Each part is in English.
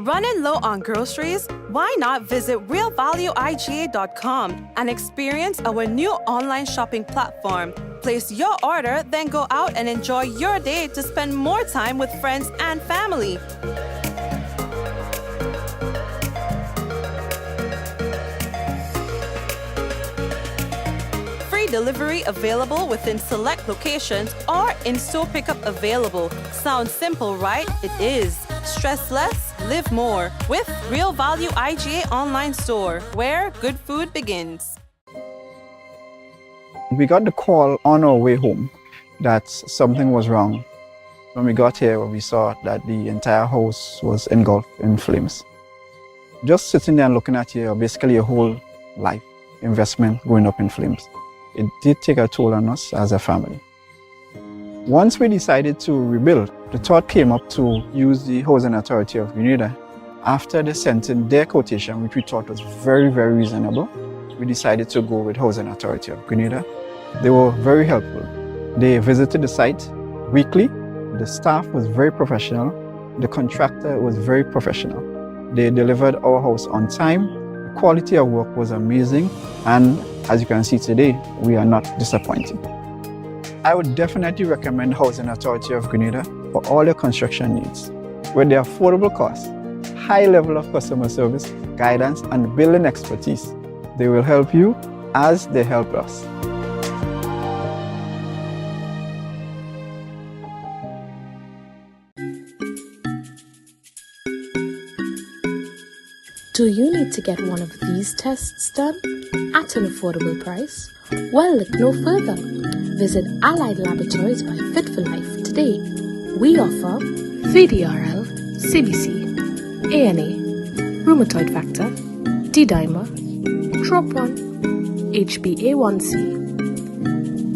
Running low on groceries? Why not visit realvalueiga.com and experience our new online shopping platform? Place your order, then go out and enjoy your day to spend more time with friends and family. Free delivery available within select locations or in-store pickup available. Sounds simple, right? It is. Stress less, live more with Real Value IGA online store, where good food begins. We got the call on our way home that something was wrong. When we got here, we saw that the entire house was engulfed in flames. Just sitting there and looking at you, basically your whole life investment going up in flames. It did take a toll on us as a family. Once we decided to rebuild, the thought came up to use the Housing Authority of Grenada. After they sent in their quotation, which we thought was very, very reasonable, we decided to go with Housing Authority of Grenada. They were very helpful. They visited the site weekly. The staff was very professional. The contractor was very professional. They delivered our house on time. The quality of work was amazing. And as you can see today, we are not disappointed. I would definitely recommend Housing Authority of Grenada for all your construction needs. With their affordable costs, high level of customer service, guidance, and building expertise, they will help you as they help us. Do you need to get one of these tests done at an affordable price? Well, look no further. Visit Allied Laboratories by Fit for Life today. We offer VDRL, CBC, ANA, rheumatoid factor, D-dimer, TROP1, HbA1c,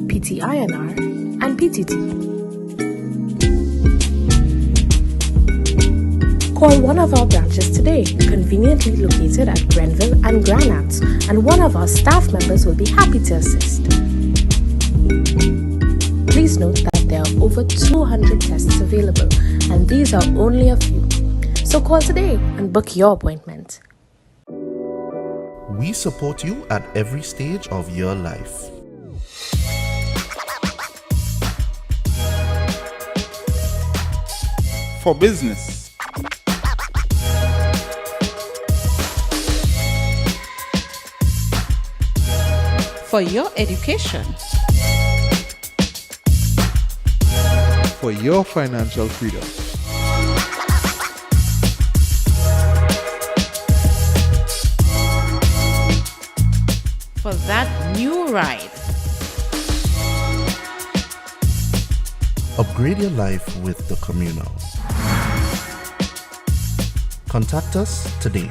PT-INR, and PTT. Call one of our branches today, conveniently located at Grenville and Granats, and one of our staff members will be happy to assist. Please note that there are over 200 tests available, and these are only a few. So call today and book your appointment. We support you at every stage of your life. For business, for your education, for your financial freedom, for that new ride. Upgrade your life with the Communal. Contact us today.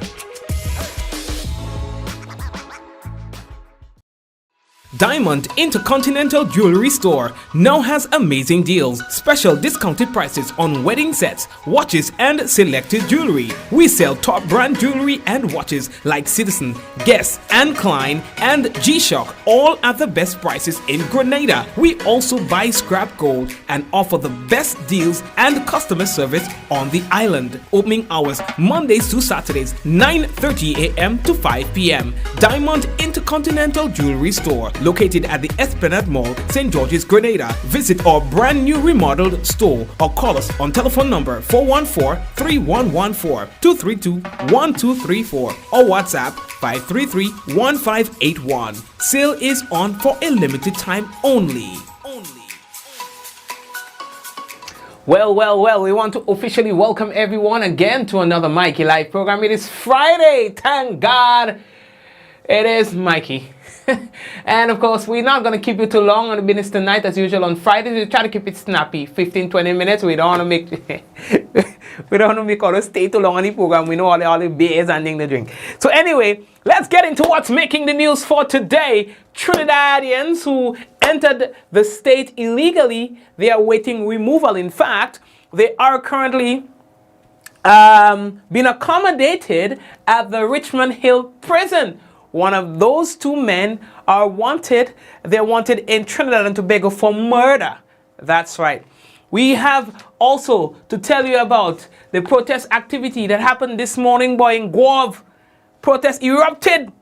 Diamond Intercontinental Jewelry Store now has amazing deals, special discounted prices on wedding sets, watches, and selected jewelry. We sell top brand jewelry and watches like Citizen, Guess, and Klein, and G-Shock, all at the best prices in Grenada. We also buy scrap gold and offer the best deals and customer service on the island. Opening hours Mondays to Saturdays, 9:30 a.m. to 5 p.m. Diamond Intercontinental Jewelry Store, located at the Esplanade Mall, St. George's, Grenada. Visit our brand new remodeled store or call us on telephone number 414-3114, 232-1234 or WhatsApp 533-1581. Sale is on for a limited time only. Well, we want to officially welcome everyone again to another Mikey Live program. It is Friday, thank God. It is Mikey. And of course, we're not going to keep you too long on the business tonight. As usual on Fridays, we try to keep it snappy, 15-20 minutes. We don't want to make us stay too long on the program. We know all the beers and things to drink. So anyway, let's get into what's making the news for today. Trinidadians who entered the state illegally, they are waiting removal. In fact, they are currently being accommodated at the Richmond Hill prison. One of those two men are wanted. They're wanted in Trinidad and Tobago for murder. That's right. we have also to tell you about the protest activity that happened this morning, boy, in Gouyave. Protest erupted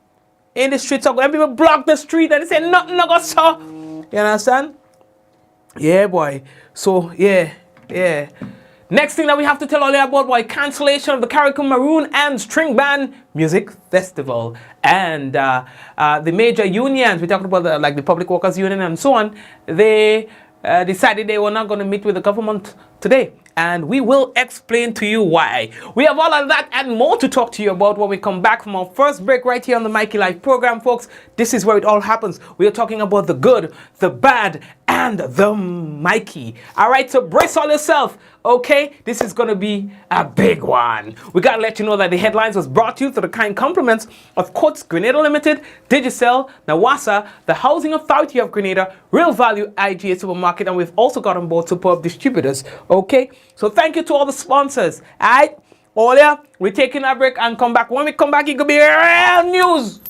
in the streets of Gouyave. People blocked the street and they said nothing no go so. You understand? Yeah, boy. So, yeah. Next thing that we have to tell all you about, boy, cancellation of the Carriacou Maroon and String Band Music Festival. And the major unions, we talked about like the Public Workers Union and so on, they decided they were not going to meet with the government today. And we will explain to you why. We have all of that and more to talk to you about when we come back from our first break right here on the Mikey Live program, folks. This is where it all happens. We are talking about the good, the bad, and the Mikey. All right, so brace all yourself. Okay, this is going to be a big one. We got to let you know that the headlines was brought to you through the kind compliments of Courts Grenada Limited, Digicel, Nawasa, the Housing Authority of Grenada, Real Value IGA Supermarket, and we've also got on board superb distributors. Okay, so thank you to all the sponsors. All right, Olia, we're taking a break and come back. When we come back, it could be real news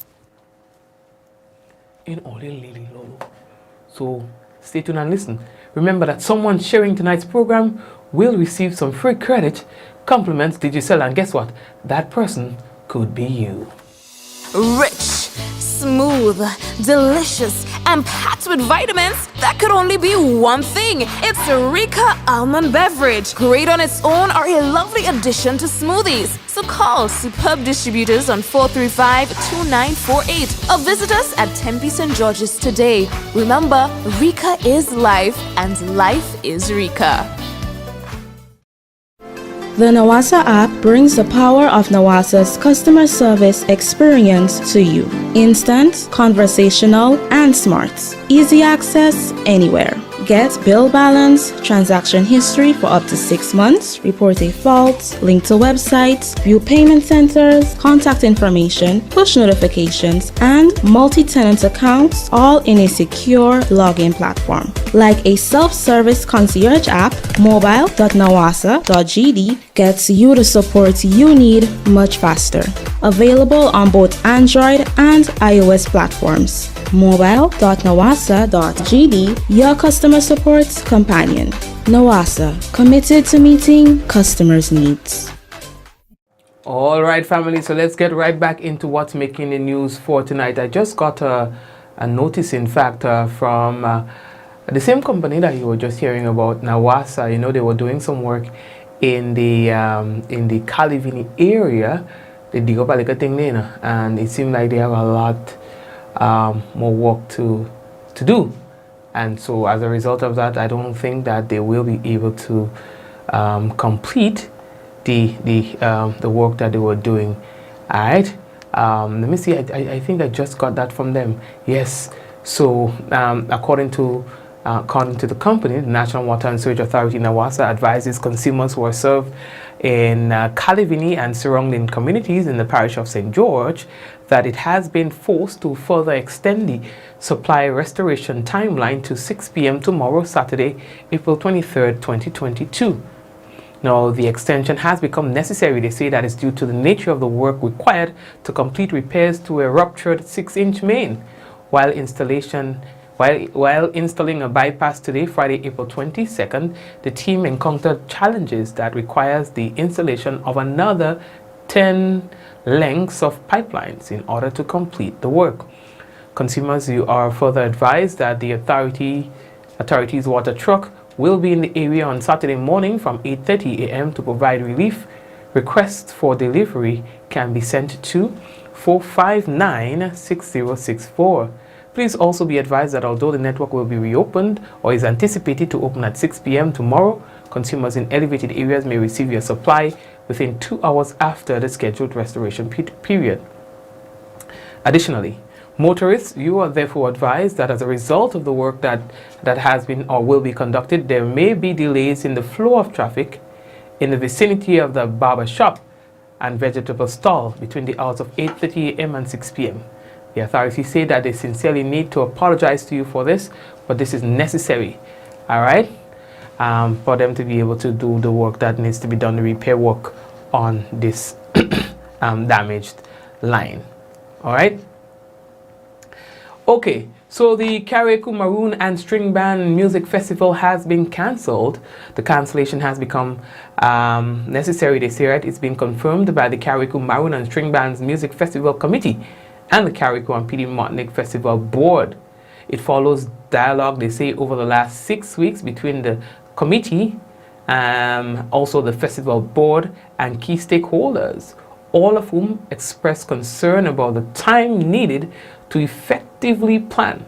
in Olia Lily Lolo. So stay tuned and listen. Remember that someone sharing tonight's program will receive some free credit, compliments, Digicel, and guess what? That person could be you. Rich, smooth, delicious, and packed with vitamins that could only be one thing. It's Rika Almond Beverage. Great on its own or a lovely addition to smoothies. So call superb distributors on 435-2948 or visit us at Tempe St. George's today. Remember, Rika is life and life is Rika. The Nawasa app brings the power of Nawasa's customer service experience to you. Instant, conversational, and smart. Easy access anywhere. Get bill balance, transaction history for up to 6 months, report a fault, link to websites, view payment centers, contact information, push notifications, and multi-tenant accounts, all in a secure login platform. Like a self-service concierge app, mobile.nawasa.gd gets you the support you need much faster. Available on both Android and iOS platforms. mobile.nawasa.gd, your customer support companion. Nawasa, committed to meeting customers' needs. All right, family, so let's get right back into what's making the news for tonight. I just got a notice, in fact, from the same company that you were just hearing about, Nawasa. You know, they were doing some work in the Calicvini area. They dig up a little thing there, and it seemed like they have a lot more work to do. And so as a result of that, I don't think that they will be able to complete the work that they were doing. All right. Let me see. I think I just got that from them. Yes. So according to the company, the National Water and Sewage Authority, Nawasa, advises consumers who are served in Calicvini and surrounding communities in the parish of St. George that it has been forced to further extend the supply restoration timeline to 6 p.m. tomorrow, Saturday, April 23rd, 2022. Now, the extension has become necessary. They say that it's due to the nature of the work required to complete repairs to a ruptured 6-inch main while installing a bypass today, Friday, April 22nd. The team encountered challenges that requires the installation of another 10 lengths of pipelines in order to complete the work. Consumers, you are further advised that the authority's water truck will be in the area on Saturday morning from 8:30 a.m. to provide relief. Requests for delivery can be sent to 459-6064. Please also be advised that although the network will be reopened or is anticipated to open at 6 p.m. tomorrow, consumers in elevated areas may receive your supply within 2 hours after the scheduled restoration period. Additionally, motorists, you are therefore advised that as a result of the work that has been or will be conducted, there may be delays in the flow of traffic in the vicinity of the barber shop and vegetable stall between the hours of 8:30 a.m. and 6 p.m. The authorities say that they sincerely need to apologize to you for this, but this is necessary, all right, for them to be able to do the work that needs to be done, the repair work on this damaged line, all right. Okay, So the Carriacou Maroon and String Band Music Festival has been cancelled. The cancellation has become necessary this year. It's been confirmed by the Carriacou Maroon and String Bands Music Festival Committee and the Carriacou and PD Martinique Festival Board. It follows dialogue, they say, over the last 6 weeks between the committee, also the festival board and key stakeholders, all of whom expressed concern about the time needed to effectively plan,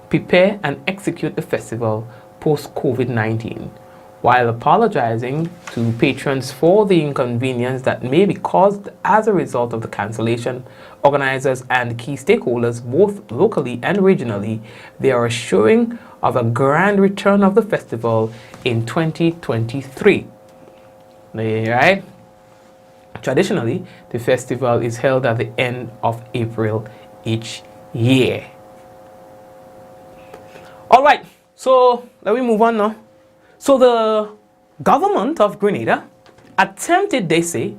prepare and execute the festival post-COVID-19, while apologizing to patrons for the inconvenience that may be caused as a result of the cancellation. Organizers and key stakeholders, both locally and regionally, they are assuring of a grand return of the festival in 2023. Right? Traditionally, the festival is held at the end of April each year. All right, so let me move on now. So the government of Grenada attempted, they say,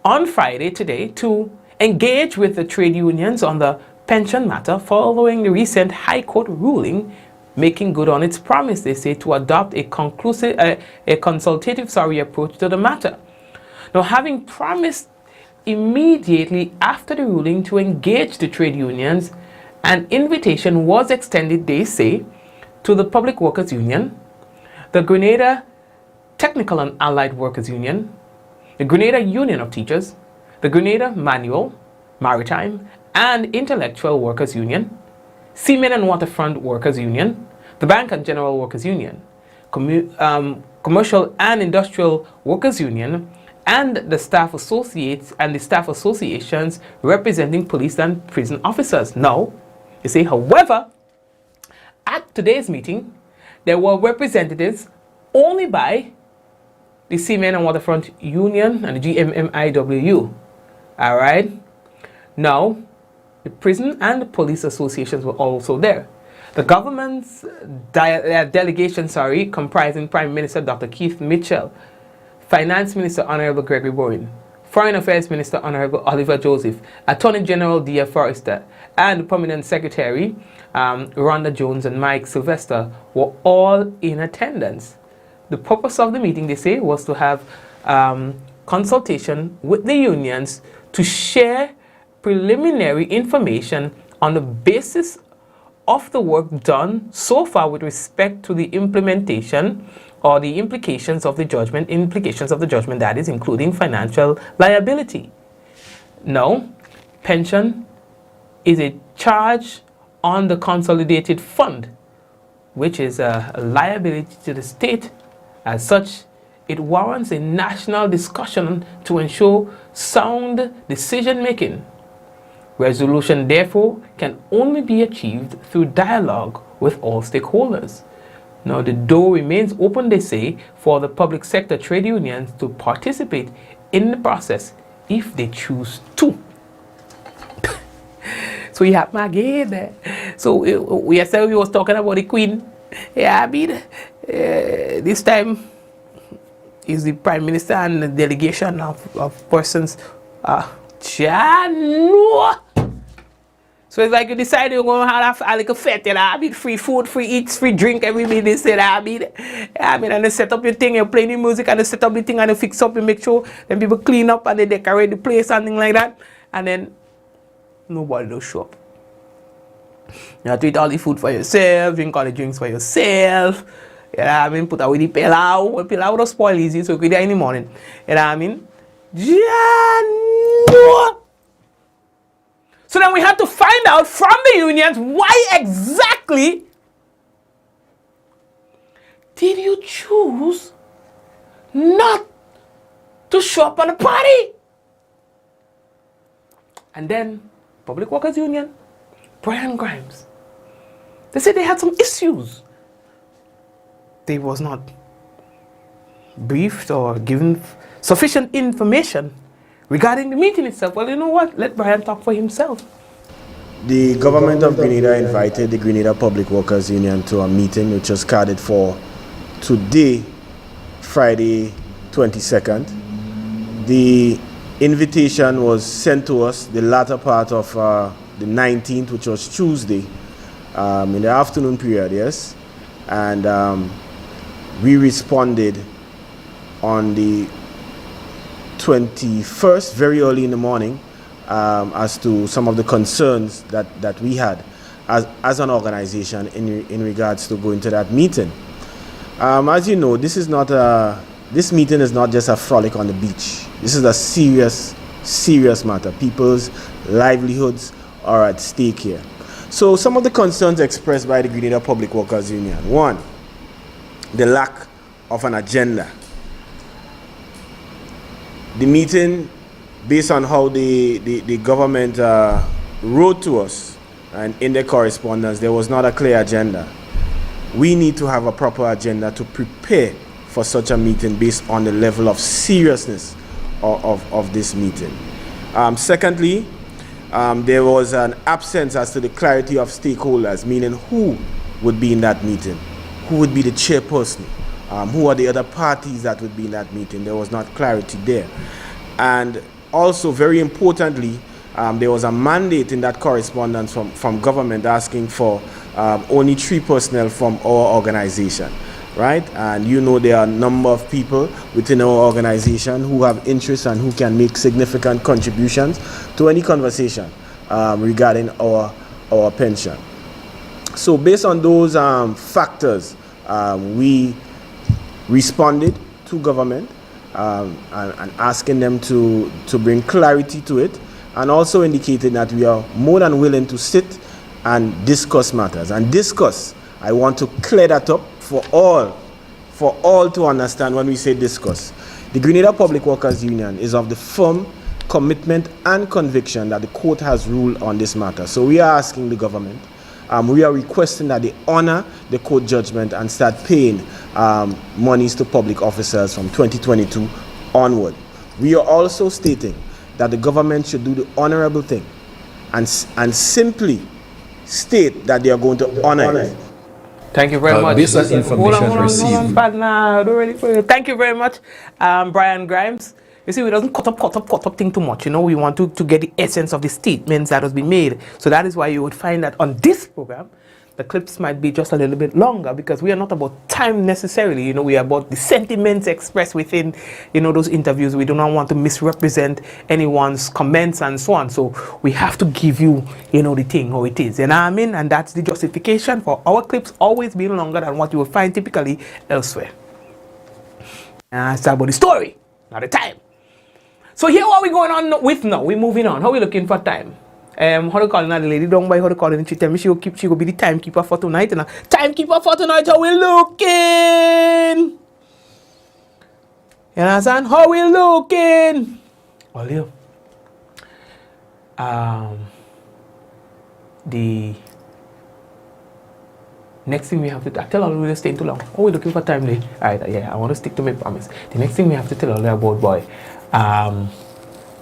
on Friday today to engage with the trade unions on the pension matter following the recent High Court ruling making good on its promise, they say, to adopt a consultative approach to the matter. Now, having promised immediately after the ruling to engage the trade unions, an invitation was extended, they say, to the Public Workers Union, the Grenada Technical and Allied Workers Union, the Grenada Union of Teachers, the Grenada Manual, Maritime and Intellectual Workers Union, Seamen and Waterfront Workers Union, the Bank and General Workers Union, Commercial and Industrial Workers Union, and the staff associates and the staff associations representing police and prison officers. Now, you see, however, at today's meeting, there were representatives only by the Seamen and Waterfront Union and the GMMIWU. All right. Now, the prison and the police associations were also there. The government's delegation, comprising Prime Minister Dr. Keith Mitchell, Finance Minister Honorable Gregory Bowen, Foreign Affairs Minister Honorable Oliver Joseph, Attorney General Dia Forrester, and Permanent Secretary Rhonda Jones and Mike Sylvester were all in attendance. The purpose of the meeting, they say, was to have consultation with the unions to share preliminary information on the basis of the work done so far with respect to the implementation or the implications of the judgment, that is, including financial liability. Now, pension is a charge on the consolidated fund, which is a liability to the state. As such, it warrants a national discussion to ensure sound decision-making. Resolution, therefore, can only be achieved through dialogue with all stakeholders. Now, the door remains open, they say, for the public sector trade unions to participate in the process if they choose to. So you have my game there. So we was talking about the Queen. Yeah, I mean, this time is the Prime Minister and the delegation of persons. So it's like you decide you're going to have like a fete, you know, I mean, free food, free eats, free drink every minute, you know, I mean, and you set up your thing, you play the music, and you set up the thing, and you fix up, you make sure then people clean up, and they decorate the place, something like that, and then nobody will show up. You have to eat all the food for yourself, drink all the drinks for yourself, you know what I mean, put away the pilau, pilau will spoil easy, so you can do it in the morning, you know what I mean. So then we had to find out from the unions why exactly did you choose not to show up on the party? And then Public Workers Union, Brian Grimes, they said they had some issues. They was not briefed or given sufficient information regarding the meeting itself. Well, you know what? Let Brian talk for himself. The government of Grenada invited the Grenada Public Workers Union to a meeting which was scheduled for today, Friday 22nd. The invitation was sent to us the latter part of the 19th, which was Tuesday. in the afternoon period, yes, and we responded on the 21st, very early in the morning, as to some of the concerns that we had as an organization in regards to going to that meeting. As you know, this meeting is not just a frolic on the beach. This is a serious matter. People's livelihoods are at stake here. So some of the concerns expressed by the Grenada Public Workers Union. One, the lack of an agenda. The meeting, based on how the government wrote to us and in their correspondence, there was not a clear agenda. We need to have a proper agenda to prepare for such a meeting based on the level of seriousness of this meeting. Secondly, there was an absence as to the clarity of stakeholders, meaning who would be in that meeting, who would be the chairperson, who are the other parties that would be in that meeting. There was not clarity there. And also, very importantly, there was a mandate in that correspondence from government asking for only 3 personnel from our organization, right? And you know there are a number of people within our organization who have interests and who can make significant contributions to any conversation regarding our pension. So based on those factors, we responded to government and asking them to bring clarity to it, and also indicated that we are more than willing to sit and discuss matters. And discuss, I want to clear that up for all to understand when we say discuss. The Grenada Public Workers Union is of the firm commitment and conviction that the court has ruled on this matter. So we are asking the government, we are requesting that they honor the court judgment and start paying monies to public officers from 2022 onward. We are also stating that the government should do the honorable thing and simply state that they are going to honor it. Thank you very much. Based on information received. Thank you very much, Brian Grimes. You see, we doesn't cut up thing too much. You know, we want to get the essence of the statements that has been made. So that is why you would find that on this program, the clips might be just a little bit longer, because we are not about time necessarily. You know, we are about the sentiments expressed within, you know, those interviews. We do not want to misrepresent anyone's comments and so on. So we have to give you, you know, the thing how it is. You know what I mean? And that's the justification for our clips always being longer than what you will find typically elsewhere. And it's about the story, not the time. So here what we going on with now. We're moving on. How we looking for time? How to call the lady down by how to call it, and she tell me she will be the timekeeper for tonight. And timekeeper for tonight, how we looking? You understand? How we looking? Well, you. The next thing we have to I tell all we're staying too long. Oh, we're looking for time, Lee. Alright, yeah, I want to stick to my promise. The next thing we have to tell all about, boy,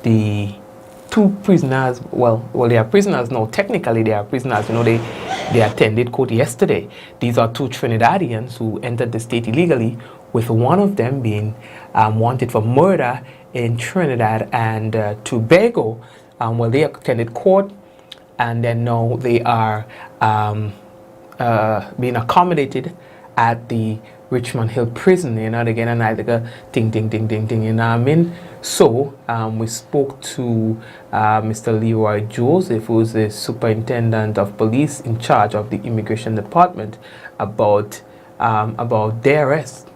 the 2 prisoners, well, they are prisoners now. Technically, they are prisoners. You know, they attended court yesterday. These are 2 Trinidadians who entered the state illegally, with one of them being wanted for murder in Trinidad and Tobago. Well, they attended court, and then now they are being accommodated at the Richmond Hill prison. You know, again, and I think ting, you know what I mean? So we spoke to Mr. Leroy Joseph, who's the superintendent of police in charge of the immigration department, about their arrest.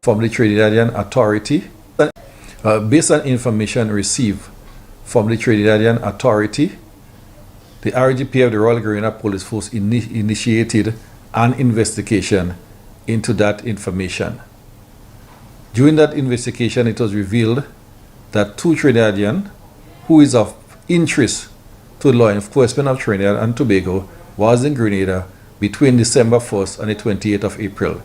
From the Trinidadian Authority, based on information received from the Trinidadian Authority, the RGP of the Royal Grenada Police Force initiated an investigation into that information. During that investigation, it was revealed that 2 Trinidadians, who is of interest to law enforcement of Trinidad and Tobago, was in Grenada between December 1st and the 28th of April.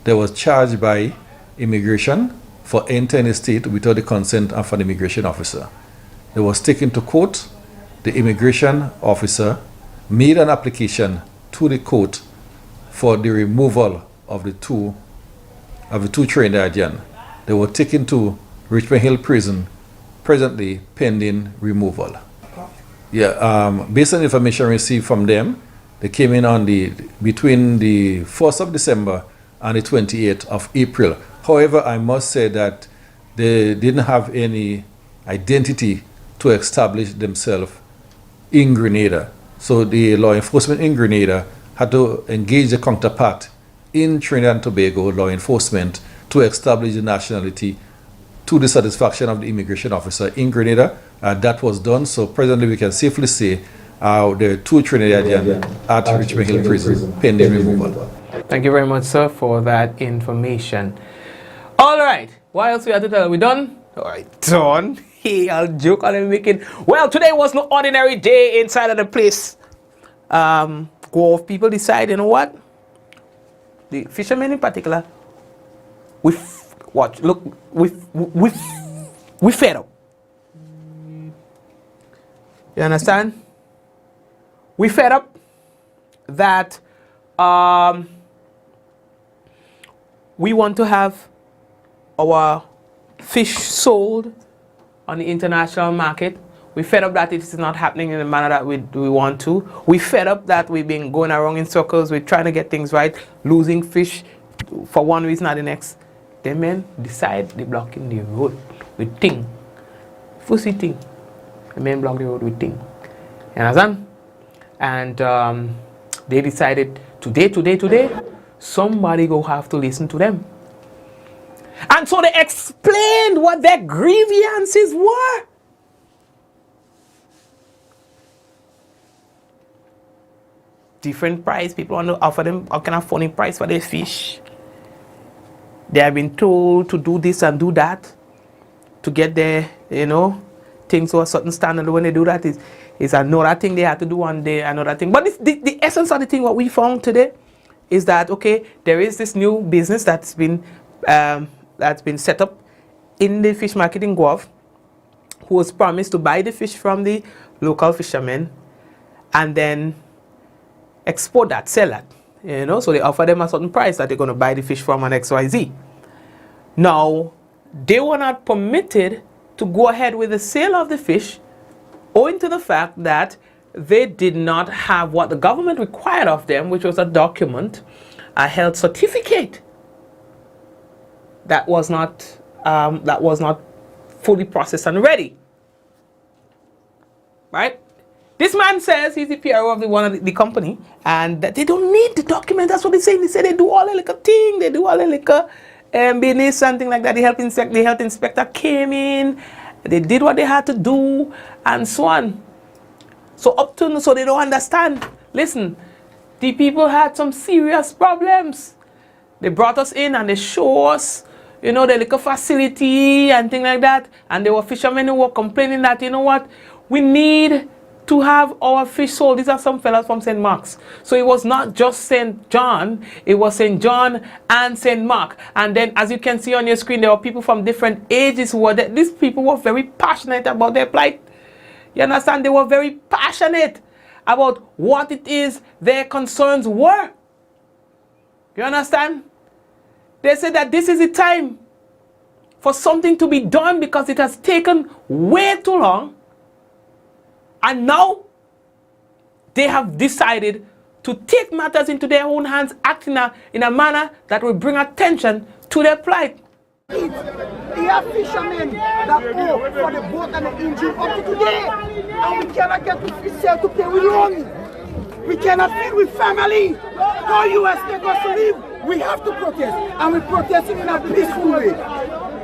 They was charged by immigration for entering the state without the consent of an immigration officer. They was taken to court. The immigration officer made an application to the court for the removal of the two Trinidadians. They were taken to Richmond Hill prison, presently pending removal. Yeah, based on information received from them, they came in on between the 1st of December and the 28th of April. However, I must say that they didn't have any identity to establish themselves in Grenada. So the law enforcement in Grenada had to engage the counterpart in Trinidad and Tobago law enforcement to establish the nationality to the satisfaction of the immigration officer in Grenada. That was done, so presently we can safely say there are 2 Trinidadians at Richmond Hill Prison pending removal. Thank you very much, sir, for that information. All right, what else we have to tell? Are we done? All right, done. Hey, I'll joke on and making. Well, today was no ordinary day inside of the place. Gouyave people decide, you know what? The fishermen in particular, we fed up. You understand? We fed up that we want to have our fish sold on the international market. We fed up that it is not happening in the manner that we want to. We fed up that we've been going around in circles. We're trying to get things right, losing fish for one reason or the next. The men decide they blocking the road with thing. Fussy thing. The men block the road with thing. You understand? And they decided today, somebody go have to listen to them. And so they explained what their grievances were. Different price. People want to offer them all kind of funny price for their fish. They have been told to do this and do that to get their, things to a certain standard. When they do that, is another thing they have to do one day, another thing. But the essence of the thing, what we found today, is that, okay, there is this new business that's been set up in the fish market in Gouyave, who was promised to buy the fish from the local fishermen and then export that, sell that. So they offer them a certain price that they're going to buy the fish from an XYZ. Now, they were not permitted to go ahead with the sale of the fish owing to the fact that they did not have what the government required of them, which was a document, a health certificate that was not fully processed and ready. Right? This man says he's the PRO of the company, and that they don't need the document. That's what they say. They say they do all the little thing. They do all the little business, something like that. The health inspector came in. They did what they had to do, and so on. So they don't understand. Listen, the people had some serious problems. They brought us in and they show us, the little facility and things like that. And there were fishermen who were complaining that, we need to have our fish sold. These are some fellas from St. Mark's. So it was not just St. John, it was St. John and St. Mark. And then, as you can see on your screen, there were people from different ages who were there. These people were very passionate about their plight. You understand? They were very passionate about what it is their concerns were. You understand? They said that this is the time for something to be done because it has taken way too long. And now they have decided to take matters into their own hands, acting in a manner that will bring attention to their plight. They have fishermen that owe for the boat and the engine up to today. And we cannot get the fish sale to pay with loan. We cannot feed with family. No US take us to leave. We have to protest. And we're protesting in a peaceful way.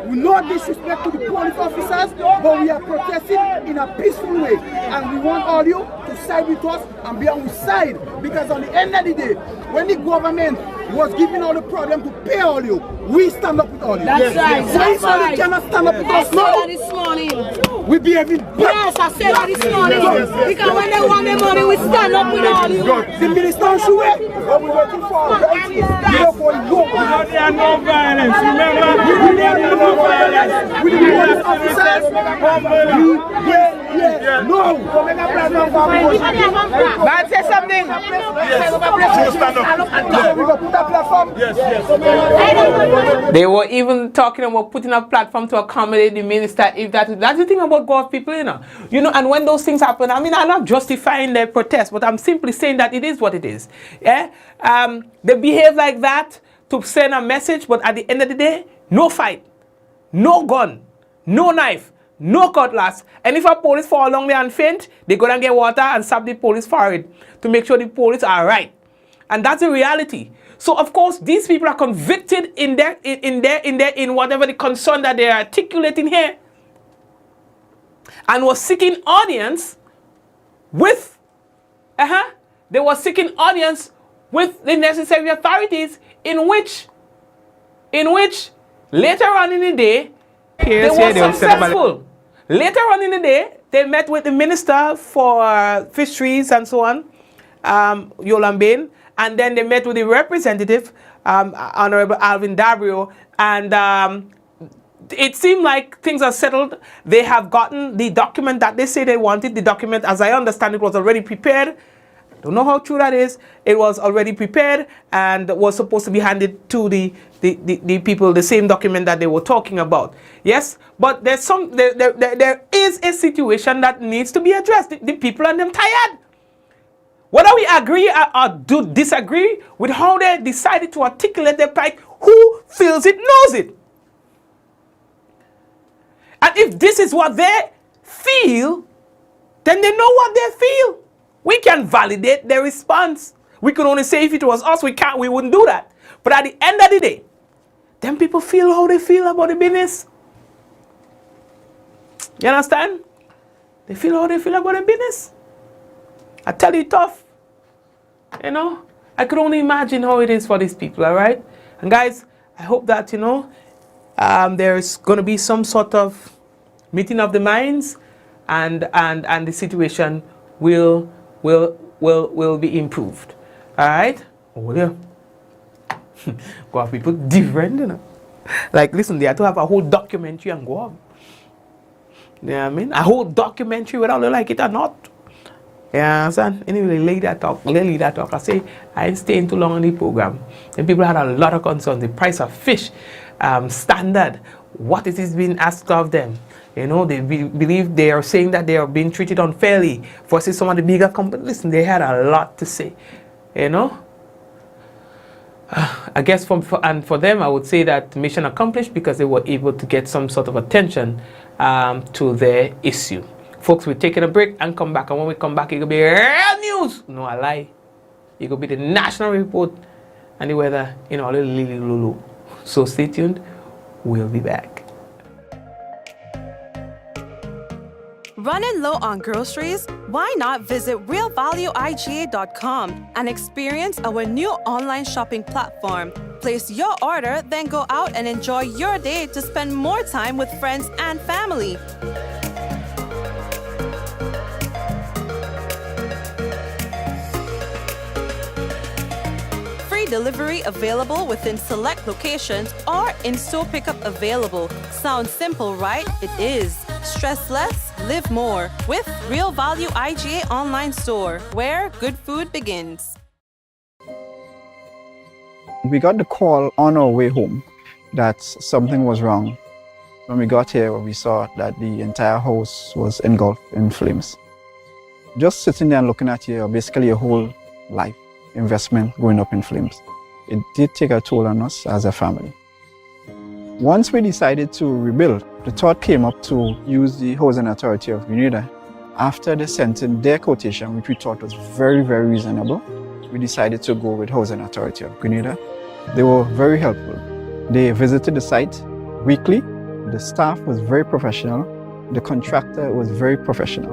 No disrespect to the police officers, but we are protesting in a peaceful way. And we want all you to side with us and be on our side. Because on the end of the day, when the government was giving all the problem to pay all you, we stand up with all you. That's right. That's right. You cannot stand up with us now. I said that this morning. We behaving bad. Yes, I said that this morning. Because when they want their money, we stand up with all you. The minister on Shue, what we're working for, right? We don't want no violence. There are no violence. Remember, we don't want no violence. We the police officers, Yeah. No. Come in a platform for me. But say something. We go put a platform. Yes. They were even talking about putting a platform to accommodate the minister. If that's the thing about Gouyave people, you know. And when those things happen, I mean, I'm not justifying their protest, but I'm simply saying that it is what it is. Yeah. They behave like that to send a message, but at the end of the day, no fight, no gun, no knife, no cutlass. And if a police fall along there and faint, they go and get water and slap the police forehead to make sure the police are right. And that's the reality. So of course, these people are convicted in whatever the concern that they are articulating here, and was seeking audience with, they were seeking audience with the necessary authorities, in which later on in the day, they were successful. Later on in the day, they met with the Minister for Fisheries and so on, Yolam, and then they met with the representative, Honorable Alvin Dabrio, and it seemed like things are settled. They have gotten the document that they say they wanted. The document, as I understand it, was already prepared. Don't know how true that is. It was already prepared and was supposed to be handed to the people, the same document that they were talking about. Yes, but there is a situation that needs to be addressed. The people are them tired. Whether we agree or do disagree with how they decided to articulate their plight, who feels it knows it. And if this is what they feel, then they know what they feel. We can validate their response. We could only say if it was us, we wouldn't do that. But at the end of the day, them people feel how they feel about the business. You understand? They feel how they feel about the business. I tell you tough. You know, I could only imagine how it is for these people, all right? And guys, I hope that, there's going to be some sort of meeting of the minds, and the situation will be improved. All right? Oh, yeah. Gouyave people different, Like, listen, they have to have a whole documentary on Gouyave. You know what I mean? A whole documentary, whether they like it or not. Yeah, son. Anyway, lady that talk. I say, I ain't staying too long on the program. And people had a lot of concerns. The price of fish, standard, what it is being asked of them. You know, they believe they are saying that they are being treated unfairly versus some of the bigger companies. Listen, they had a lot to say. You know? I guess for them, I would say that mission accomplished because they were able to get some sort of attention to their issue. Folks, we're taking a break and come back. And when we come back, it will be real news. No, I lie. It will be the national report and the weather in all Lulu. So stay tuned. We'll be back. Running low on groceries? Why not visit realvalueiga.com and experience our new online shopping platform? Place your order, then go out and enjoy your day to spend more time with friends and family. Free delivery available within select locations or in-store pickup available. Sounds simple, right? It is. Stress less, live more with Real Value IGA online store, where good food begins. We got the call on our way home that something was wrong. When we got here, we saw that the entire house was engulfed in flames. Just sitting there and looking at you, basically your whole life investment going up in flames. It did take a toll on us as a family. Once we decided to rebuild, the thought came up to use the Housing Authority of Grenada. After they sent in their quotation, which we thought was very, very reasonable, we decided to go with Housing Authority of Grenada. They were very helpful. They visited the site weekly. The staff was very professional. The contractor was very professional.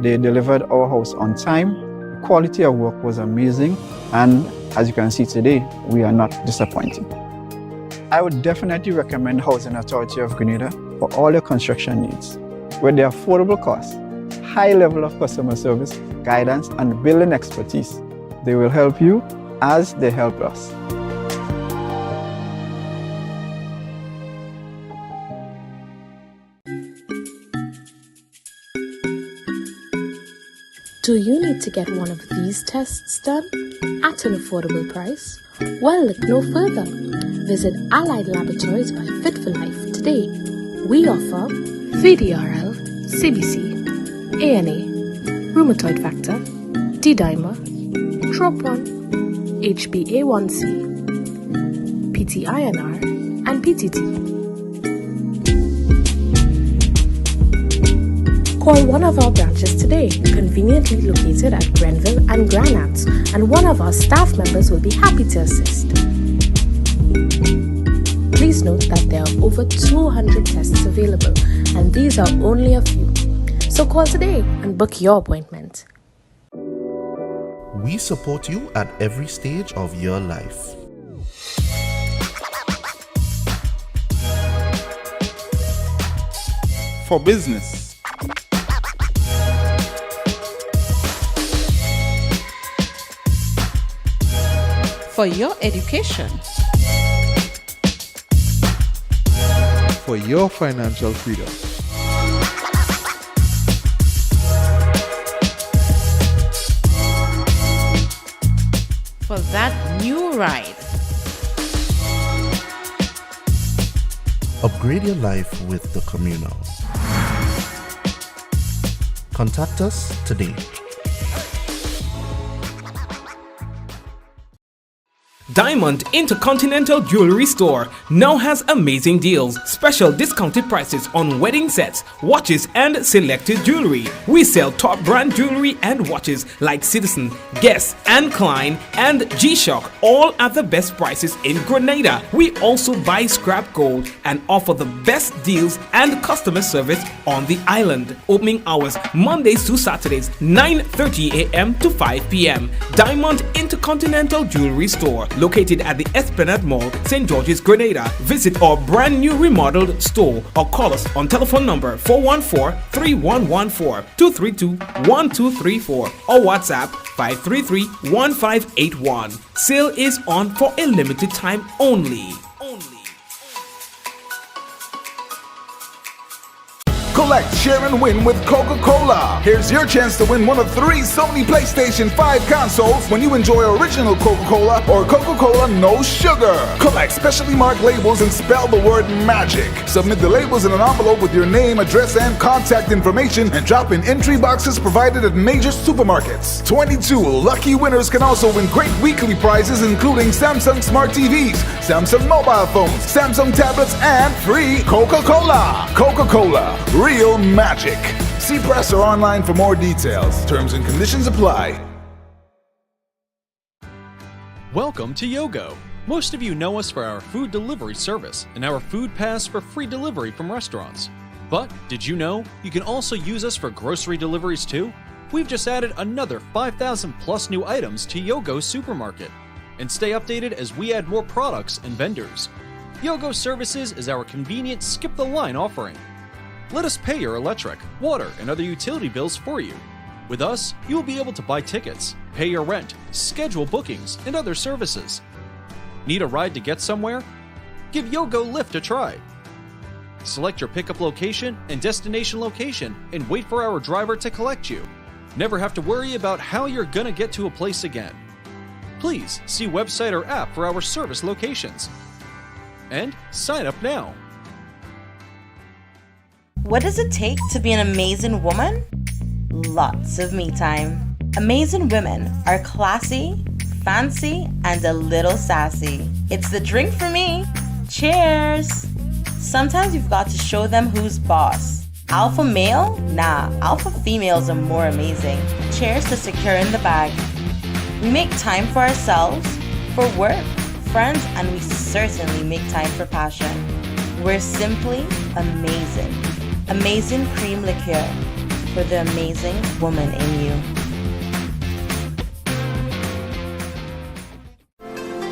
They delivered our house on time. The quality of work was amazing. And as you can see today, we are not disappointed. I would definitely recommend Housing Authority of Grenada for all your construction needs. With their affordable costs, high level of customer service, guidance, and building expertise, they will help you as they help us. Do you need to get one of these tests done at an affordable price? Well, look no further. Visit Allied Laboratories by Fit for Life today. We offer VDRL, CBC, ANA, rheumatoid factor, D-dimer, TROP1, HbA1c, PT-INR, and PTT. Call one of our branches today, conveniently located at Grenville and Granats, and one of our staff members will be happy to assist. Please note that there are over 200 tests available, and these are only a few. So call today and book your appointment. We support you at every stage of your life. For business. For your education. For your financial freedom. For that new ride. Upgrade your life with the Communal. Contact us today. Diamond Intercontinental Jewelry Store now has amazing deals, special discounted prices on wedding sets, watches and selected jewelry. We sell top brand jewelry and watches like Citizen, Guess and Klein and G-Shock, all at the best prices in Grenada. We also buy scrap gold and offer the best deals and customer service on the island. Opening hours Mondays to Saturdays 9:30 a.m. to 5 p.m. Diamond Intercontinental Jewelry Store, located at the Esplanade Mall, St. George's, Grenada. Visit our brand new remodeled store or call us on telephone number 414-3114, 232-1234 or WhatsApp 533-1581. Sale is on for a limited time only. Collect, share, and win with Coca-Cola. Here's your chance to win one of 3 Sony PlayStation 5 consoles when you enjoy original Coca-Cola or Coca-Cola No Sugar. Collect specially marked labels and spell the word MAGIC. Submit the labels in an envelope with your name, address, and contact information and drop in entry boxes provided at major supermarkets. 22 lucky winners can also win great weekly prizes including Samsung Smart TVs, Samsung mobile phones, Samsung tablets, and free Coca-Cola. Coca-Cola. Real magic. See press or online for more details. Terms and conditions apply. Welcome to Yogo. Most of you know us for our food delivery service and our food pass for free delivery from restaurants. But did you know you can also use us for grocery deliveries too? We've just added another 5,000 plus new items to Yogo Supermarket. And stay updated as we add more products and vendors. Yogo Services is our convenient skip the line offering. Let us pay your electric, water, and other utility bills for you. With us, you will be able to buy tickets, pay your rent, schedule bookings, and other services. Need a ride to get somewhere? Give Yogo Lyft a try. Select your pickup location and destination location and wait for our driver to collect you. Never have to worry about how you're gonna get to a place again. Please see website or app for our service locations. And sign up now. What does it take to be an amazing woman? Lots of me time. Amazing women are classy, fancy, and a little sassy. It's the drink for me. Cheers! Sometimes you've got to show them who's boss. Alpha male? Nah, alpha females are more amazing. Cheers to securing the bag. We make time for ourselves, for work, friends, and we certainly make time for passion. We're simply amazing. Amazing cream liqueur for the amazing woman in you.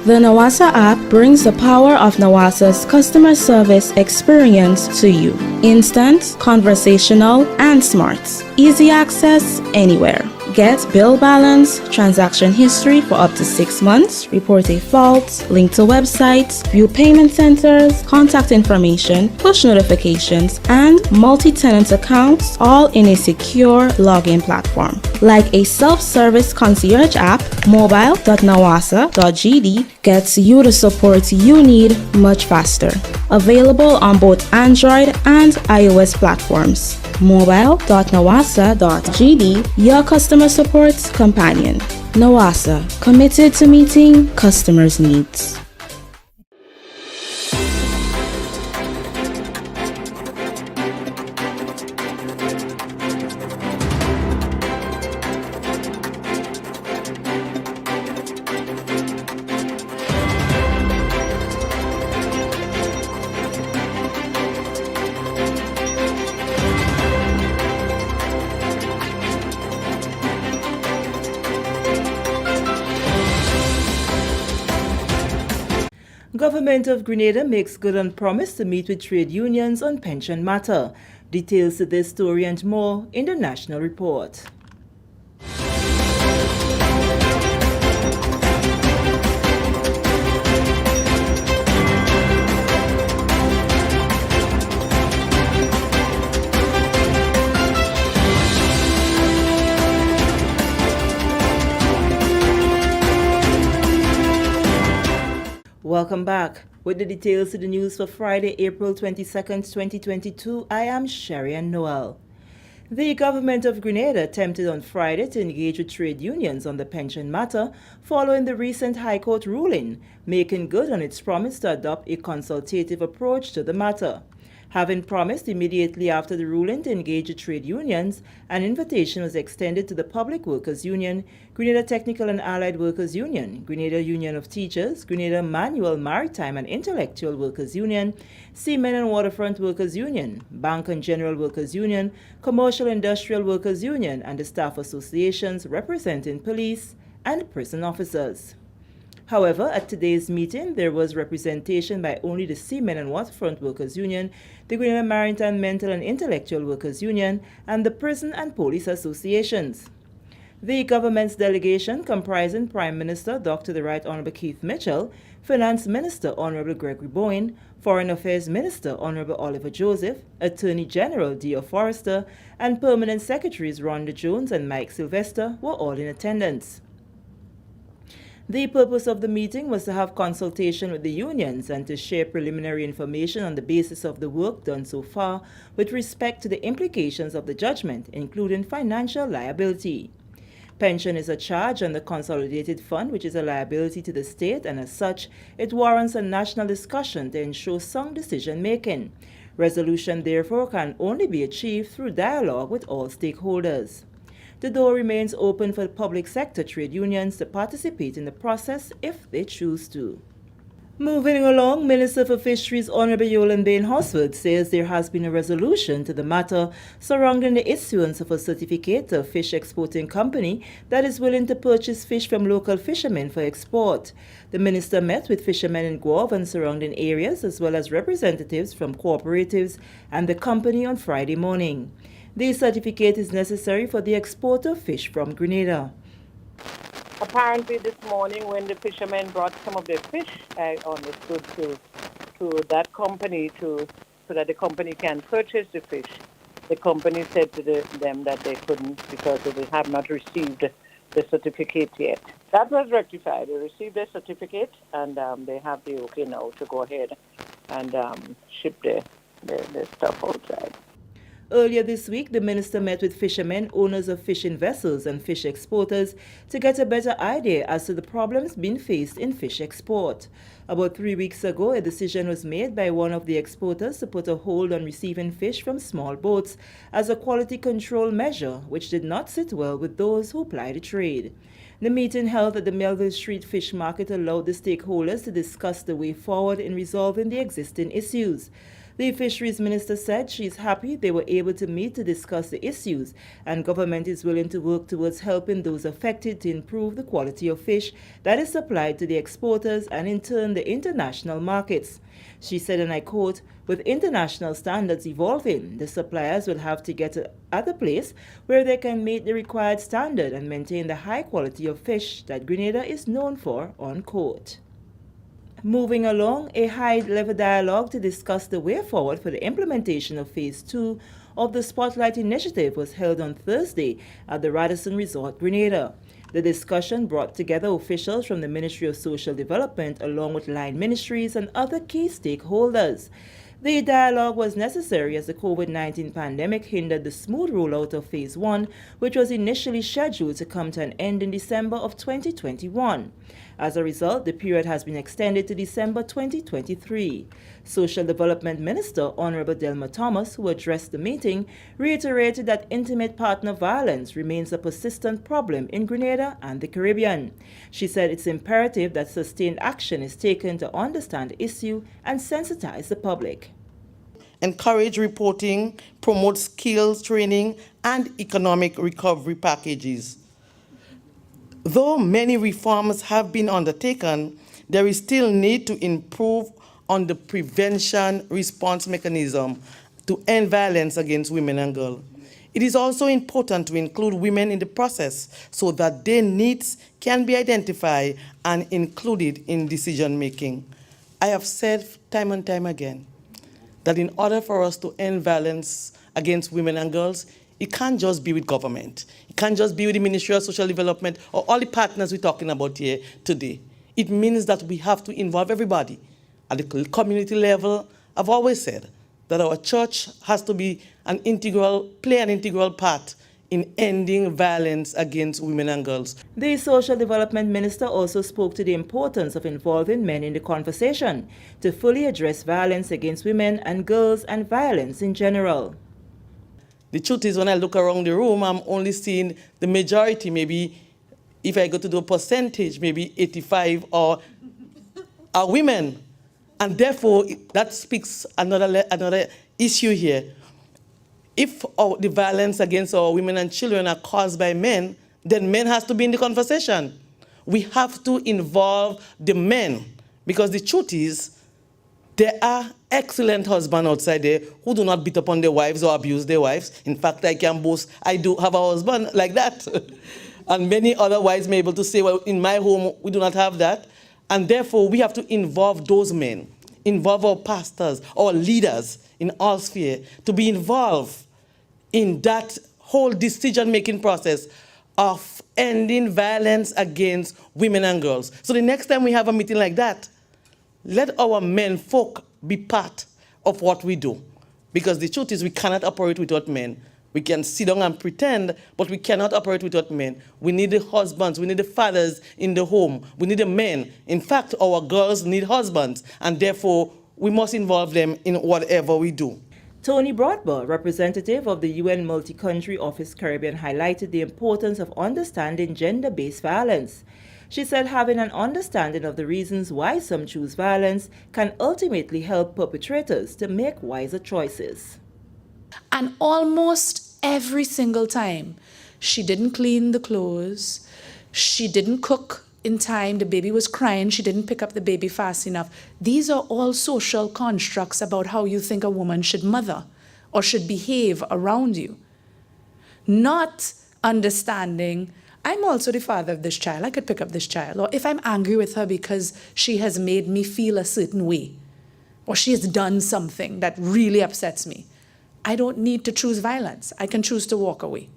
The Nawasa app brings the power of Nawasa's customer service experience to you. Instant, conversational, and smart. Easy access anywhere. Get bill balance, transaction history for up to 6 months, report a fault, link to websites, view payment centers, contact information, push notifications, and multi-tenant accounts, all in a secure login platform. Like a self-service concierge app, mobile.nawasa.gd gets you the support you need much faster. Available on both Android and iOS platforms. Mobile.nawasa.gd, your customer support companion. Nawasa, committed to meeting customers' needs. Government of Grenada makes good on promise to meet with trade unions on pension matter. Details to this story and more in the National Report. Welcome back. With the details to the news for Friday, April 22nd, 2022, I am Sherry-Ann Noel. The government of Grenada attempted on Friday to engage with trade unions on the pension matter following the recent High Court ruling, making good on its promise to adopt a consultative approach to the matter. Having promised immediately after the ruling to engage with trade unions, an invitation was extended to the Public Workers Union, Grenada Technical and Allied Workers Union, Grenada Union of Teachers, Grenada Manual, Maritime and Intellectual Workers Union, Seamen and Waterfront Workers Union, Bank and General Workers Union, Commercial Industrial Workers Union, and the staff associations representing police and prison officers. However, at today's meeting, there was representation by only the Seamen and Waterfront Workers Union, the Grenada Maritime Mental and Intellectual Workers Union, and the Prison and Police Associations. The government's delegation, comprising Prime Minister Dr. the Right Honourable Keith Mitchell, Finance Minister Honourable Gregory Bowen, Foreign Affairs Minister Honourable Oliver Joseph, Attorney General D.O. Forrester, and Permanent Secretaries Rhonda Jones and Mike Sylvester were all in attendance. The purpose of the meeting was to have consultation with the unions and to share preliminary information on the basis of the work done so far with respect to the implications of the judgment, including financial liability. Pension is a charge on the consolidated fund, which is a liability to the state, and as such, it warrants a national discussion to ensure sound decision-making. Resolution, therefore, can only be achieved through dialogue with all stakeholders. The door remains open for the public sector trade unions to participate in the process if they choose to. Moving along, Minister for Fisheries Honourable Yolande Bain-Hosford says there has been a resolution to the matter surrounding the issuance of a certificate to a fish exporting company that is willing to purchase fish from local fishermen for export. The minister met with fishermen in Gouyave and surrounding areas as well as representatives from cooperatives and the company on Friday morning. The certificate is necessary for the export of fish from Grenada. Apparently this morning when the fishermen brought some of their fish, I understood to that company so that the company can purchase the fish. The company said to them that they couldn't because they have not received the certificate yet. That was rectified. They received their certificate and they have the okay now to go ahead and ship the stuff outside. Earlier this week, the minister met with fishermen, owners of fishing vessels and fish exporters to get a better idea as to the problems being faced in fish export. About 3 weeks ago, a decision was made by one of the exporters to put a hold on receiving fish from small boats as a quality control measure, which did not sit well with those who ply the trade. The meeting held at the Melville Street Fish Market allowed the stakeholders to discuss the way forward in resolving the existing issues. The Fisheries Minister said she is happy they were able to meet to discuss the issues, and government is willing to work towards helping those affected to improve the quality of fish that is supplied to the exporters and in turn the international markets. She said, and I quote, "With international standards evolving, the suppliers will have to get at a place where they can meet the required standard and maintain the high quality of fish that Grenada is known for," unquote. Moving along, a high-level dialogue to discuss the way forward for the implementation of Phase 2 of the Spotlight Initiative was held on Thursday at the Radisson Resort, Grenada. The discussion brought together officials from the Ministry of Social Development along with line ministries and other key stakeholders. The dialogue was necessary as the COVID-19 pandemic hindered the smooth rollout of Phase 1, which was initially scheduled to come to an end in December of 2021. As a result, the period has been extended to December 2023. Social Development Minister Honorable Delma Thomas, who addressed the meeting, reiterated that intimate partner violence remains a persistent problem in Grenada and the Caribbean. She said it's imperative that sustained action is taken to understand the issue and sensitize the public. Encourage reporting, promote skills training, and economic recovery packages. Though many reforms have been undertaken, there is still need to improve on the prevention response mechanism to end violence against women and girls. It is also important to include women in the process so that their needs can be identified and included in decision making. I have said time and time again that in order for us to end violence against women and girls, it can't just be with government. It can't just be with the Ministry of Social Development or all the partners we're talking about here today. It means that we have to involve everybody. At the community level, I've always said that our church has to be play an integral part in ending violence against women and girls. The Social Development Minister also spoke to the importance of involving men in the conversation to fully address violence against women and girls and violence in general. The truth is, when I look around the room, I'm only seeing the majority. Maybe if I go to do a percentage, maybe 85 are women. And therefore, that speaks another issue here. If the violence against our women and children are caused by men, then men has to be in the conversation. We have to involve the men, because the truth is, there are excellent husbands outside there who do not beat up on their wives or abuse their wives. In fact, I can boast, I do have a husband like that. And many other wives may be able to say, well, in my home, we do not have that. And therefore, we have to involve those men, involve our pastors, our leaders in all spheres, to be involved in that whole decision-making process of ending violence against women and girls. So the next time we have a meeting like that, let our men folk be part of what we do. Because the truth is, we cannot operate without men. We can sit down and pretend, but we cannot operate without men. We need the husbands, we need the fathers in the home, we need the men. In fact, our girls need husbands, and therefore, we must involve them in whatever we do. Tony Broadbent, representative of the UN Multi-Country Office Caribbean, highlighted the importance of understanding gender-based violence. She said having an understanding of the reasons why some choose violence can ultimately help perpetrators to make wiser choices. And almost every single time, she didn't clean the clothes, she didn't cook in time, the baby was crying, she didn't pick up the baby fast enough. These are all social constructs about how you think a woman should mother or should behave around you. Not understanding, I'm also the father of this child, I could pick up this child. Or if I'm angry with her because she has made me feel a certain way, or she has done something that really upsets me, I don't need to choose violence. I can choose to walk away.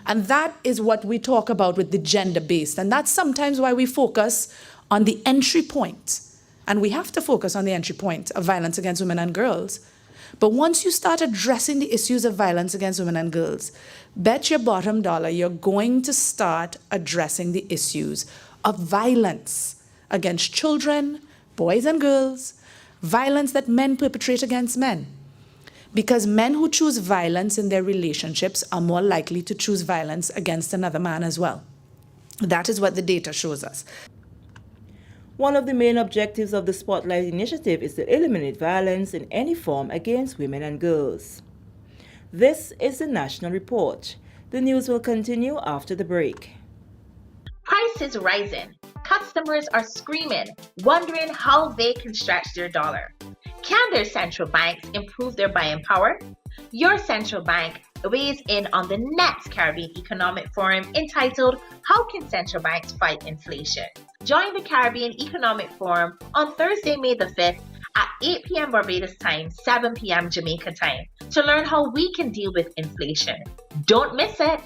And that is what we talk about with the gender-based. And that's sometimes why we focus on the entry point. And we have to focus on the entry point of violence against women and girls. But once you start addressing the issues of violence against women and girls, bet your bottom dollar you're going to start addressing the issues of violence against children, boys and girls, violence that men perpetrate against men. Because men who choose violence in their relationships are more likely to choose violence against another man as well. That is what the data shows us. One of the main objectives of the Spotlight Initiative is to eliminate violence in any form against women and girls. This is the National Report. The news will continue after the break. Prices rising. Customers are screaming, wondering how they can stretch their dollar. Can their central banks improve their buying power? Your central bank weighs in on the next Caribbean Economic Forum entitled How Can Central Banks Fight Inflation? Join the Caribbean Economic Forum on Thursday, May the 5th at 8 p.m. Barbados time, 7 p.m. Jamaica time to learn how we can deal with inflation. Don't miss it.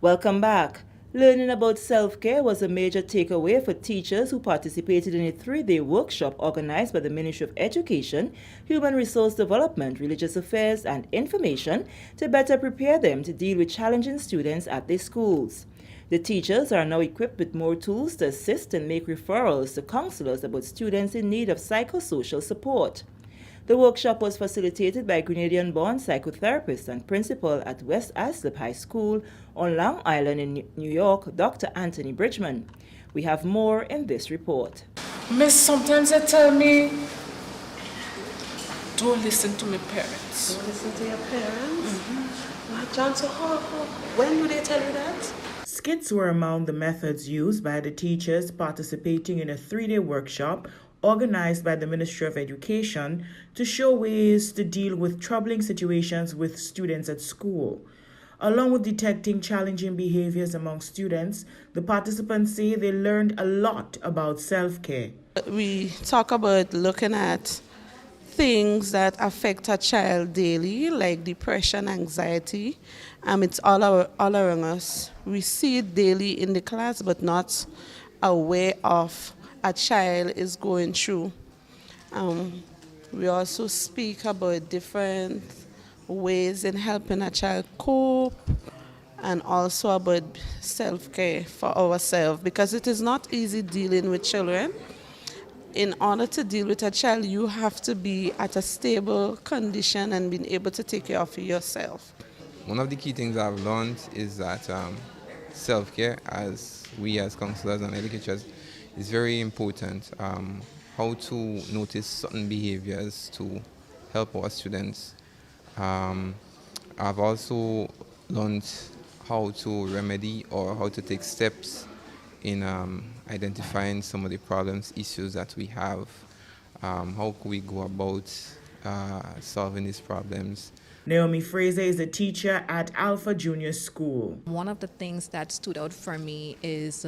Welcome back. Learning about self-care was a major takeaway for teachers who participated in a 3-day workshop organized by the Ministry of Education, Human Resource Development, Religious Affairs and Information to better prepare them to deal with challenging students at their schools. The teachers are now equipped with more tools to assist and make referrals to counselors about students in need of psychosocial support. The workshop was facilitated by Grenadian-born psychotherapist and principal at West Islip High School on Long Island in New York, Dr. Anthony Bridgman. We have more in this report. Miss, sometimes they tell me, don't listen to my parents. Don't listen to your parents? John, so when do they tell you that? Skits were among the methods used by the teachers participating in a 3-day workshop organized by the Ministry of Education to show ways to deal with troubling situations with students at school. Along with detecting challenging behaviors among students, the participants say they learned a lot about self-care. We talk about looking at things that affect a child daily, like depression, anxiety. It's all around us. We see it daily in the class, but not aware of a child is going through. We also speak about different ways in helping a child cope, and also about self-care for ourselves, because it is not easy dealing with children. In order to deal with a child, you have to be at a stable condition and being able to take care of yourself. One of the key things I've learned is that self-care, as we as counselors and educators, is very important. How to notice certain behaviors to help our students. I've also learned how to remedy or how to take steps in identifying some of the problems, issues that we have. How can we go about solving these problems? Naomi Fraser is a teacher at Alpha Junior School. One of the things that stood out for me is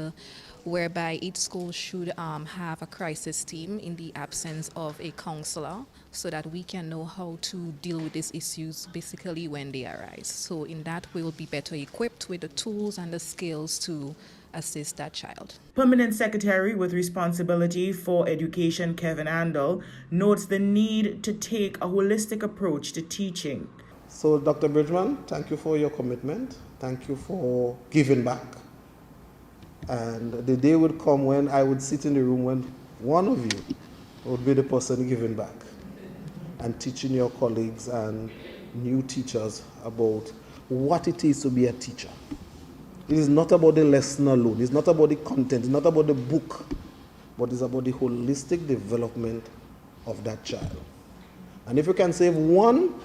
whereby each school should have a crisis team in the absence of a counselor, so that we can know how to deal with these issues basically when they arise. So in that we will be better equipped with the tools and the skills to assist that child. Permanent Secretary with responsibility for education, Kevin Andel, notes the need to take a holistic approach to teaching. So Dr. Bridgman, thank you for your commitment. Thank you for giving back. And the day would come when I would sit in the room when one of you would be the person giving back and teaching your colleagues and new teachers about what it is to be a teacher. It is not about the lesson alone. It's not about the content. It's not about the book. But it's about the holistic development of that child. And if you can save one,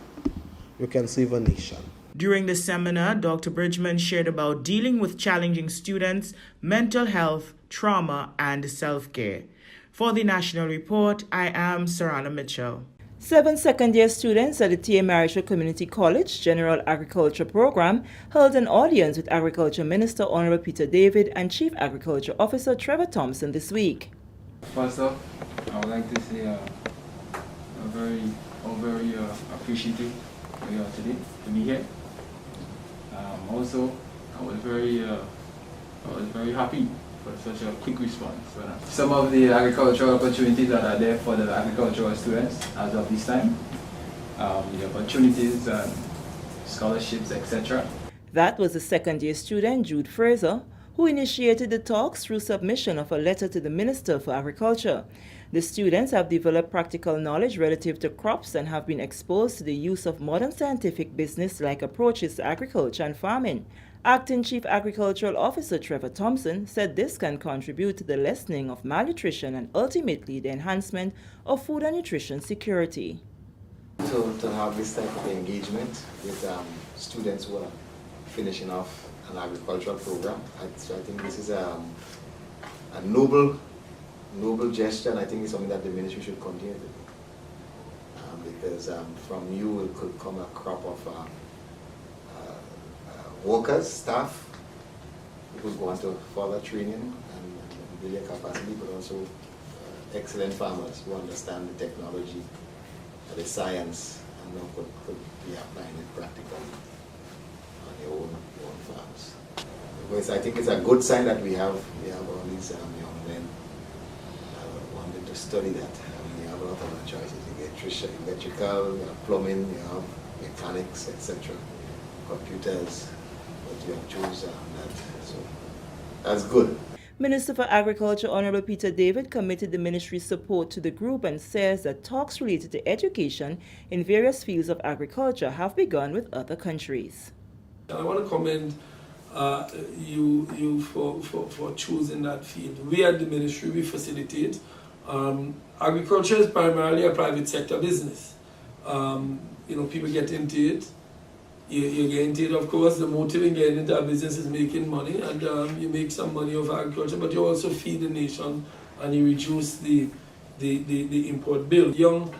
you can save a nation. During the seminar, Dr. Bridgman shared about dealing with challenging students, mental health, trauma, and self-care. For the National Report, I am Sarana Mitchell. 7 second-year students at the T.A. Marischal Community College General Agriculture Program held an audience with Agriculture Minister Honorable Peter David and Chief Agriculture Officer Trevor Thompson this week. First off, I would like to say very appreciative for you today to be here. Also, I was very happy for such a quick response. Some of the agricultural opportunities that are there for the agricultural students as of this time, the opportunities, scholarships, etc. That was the second-year student, Jude Fraser, who initiated the talks through submission of a letter to the Minister for Agriculture. The students have developed practical knowledge relative to crops and have been exposed to the use of modern scientific business-like approaches to agriculture and farming. Acting Chief Agricultural Officer Trevor Thompson said this can contribute to the lessening of malnutrition and ultimately the enhancement of food and nutrition security. To have this type of engagement with students who are finishing off an agricultural program, so I think this is a noble gesture, and I think it's something that the ministry should continue to do. Because from you it could come a crop of workers, staff, who go on to further training and build their capacity, but also excellent farmers who understand the technology, the science, and now could be applying it practically on your own farms. Because I think it's a good sign that we have all these young men wanting to study that. You have a lot of other choices. You get electrical, you have plumbing, you have mechanics, etc., computers, but you have chosen that. So that's good. Minister for Agriculture Honorable Peter David committed the ministry's support to the group and says that talks related to education in various fields of agriculture have begun with other countries. I want to commend you for choosing that field. We at the ministry, we facilitate. Agriculture is primarily a private sector business. People get into it. You get into it, of course. The motive in getting into a business is making money, and you make some money off agriculture, but you also feed the nation and you reduce the import bill. Young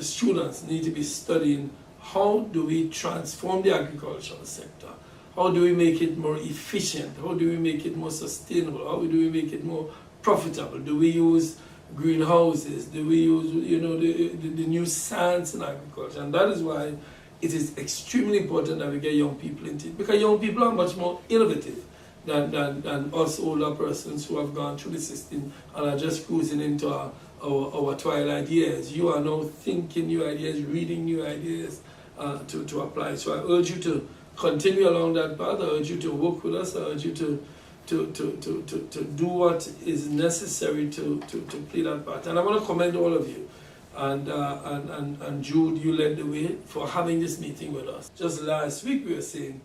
students need to be studying how do we transform the agricultural sector? How do we make it more efficient? How do we make it more sustainable? How do we make it more profitable? Do we use greenhouses? Do we use the new science in agriculture? And that is why it is extremely important that we get young people into it, because young people are much more innovative than us older persons who have gone through the system and are just cruising into our twilight years. You are now thinking new ideas, reading new ideas to apply. So I urge you to continue along that path. I urge you to work with us. I urge you to do what is necessary to play that part. And I want to commend all of you. And Jude, you led the way for having this meeting with us. Just last week we were saying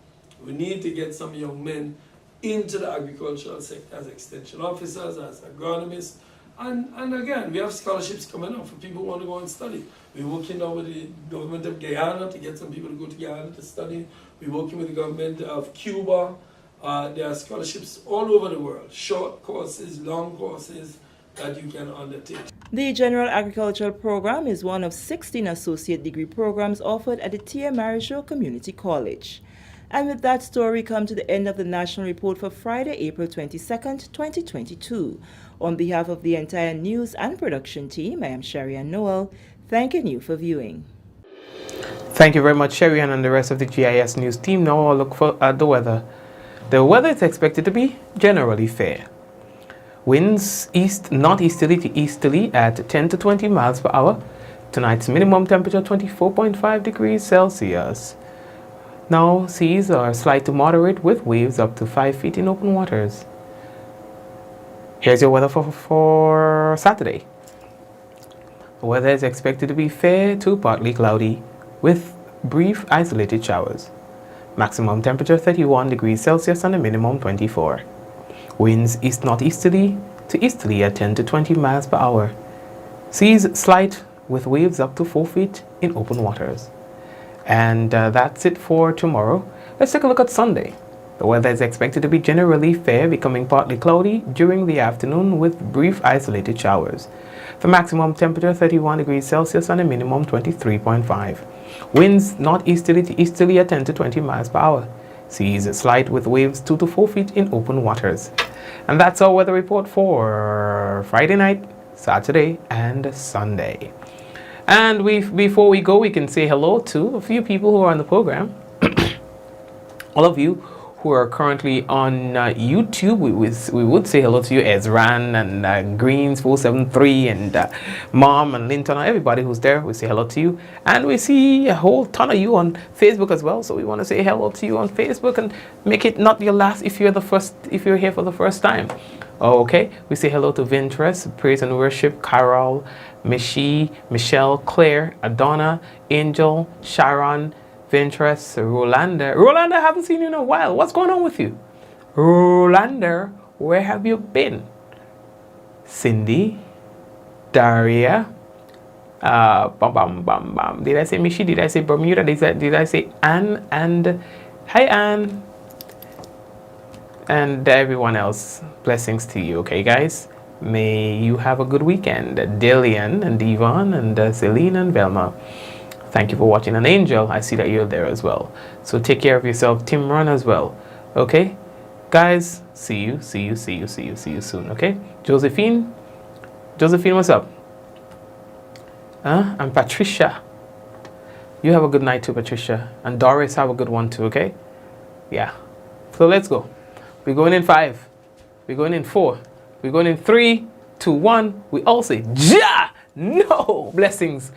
we need to get some young men into the agricultural sector as extension officers, as agronomists. And again, we have scholarships coming up for people who want to go and study. We're working now with the government of Guyana to get some people to go to Guyana to study. We're working with the government of Cuba. There are scholarships all over the world, short courses, long courses that you can undertake. The General Agricultural Program is one of 16 associate degree programs offered at the Tia Marijo Community College. And with that story, come to the end of the National Report for Friday, April 22nd, 2022. On behalf of the entire news and production team, I am Sherry-Ann Noel, thanking you for viewing. Thank you very much, Sherry-Ann, and the rest of the GIS News team. Now I'll look at the weather. The weather is expected to be generally fair. Winds northeasterly to easterly at 10 to 20 miles per hour. Tonight's minimum temperature 24.5 degrees Celsius. Now seas are slight to moderate with waves up to 5 feet in open waters. Here's your weather for Saturday. The weather is expected to be fair to partly cloudy with brief isolated showers. Maximum temperature 31 degrees Celsius and a minimum 24. Winds east-northeasterly to easterly at 10 to 20 miles per hour. Seas slight with waves up to 4 feet in open waters. And that's it for tomorrow. Let's take a look at Sunday. The weather is expected to be generally fair, becoming partly cloudy during the afternoon with brief isolated showers. The maximum temperature 31 degrees Celsius and a minimum 23.5. Winds northeasterly to easterly at 10 to 20 miles per hour. Seas slight with waves 2 to 4 feet in open waters. And that's our weather report for Friday night, Saturday, and Sunday. And before we go, we can say hello to a few people who are on the program. All of you who are currently on YouTube, we would say hello to you, Ezran and Greens473 and Mom and Linton, everybody who's there, we say hello to you. And we see a whole ton of you on Facebook as well, so we want to say hello to you on Facebook and make it not your last if you're here for the first time. Okay, we say hello to Vintress, Praise and Worship, Carol, Michelle, Claire, Adonna, Angel, Sharon, Ventress, Rolanda. Rolanda, I haven't seen you in a while. What's going on with you? Rolanda, where have you been? Cindy, Daria, Did I say Michi? Did I say Bermuda? Did I say Anne? And hi, Anne. And everyone else, blessings to you, okay, guys? May you have a good weekend. Dillian and Devon and Celine and Velma. Thank you for watching. And Angel, I see that you're there as well. So take care of yourself. Timron as well. Okay? Guys, see you soon, okay? Josephine, what's up? And Patricia. You have a good night too, Patricia. And Doris, have a good one too, okay? Yeah. So let's go. We're going in 5. We're going in 4. We're going in 3, 2, 1. We all say, Ja! No! Blessings.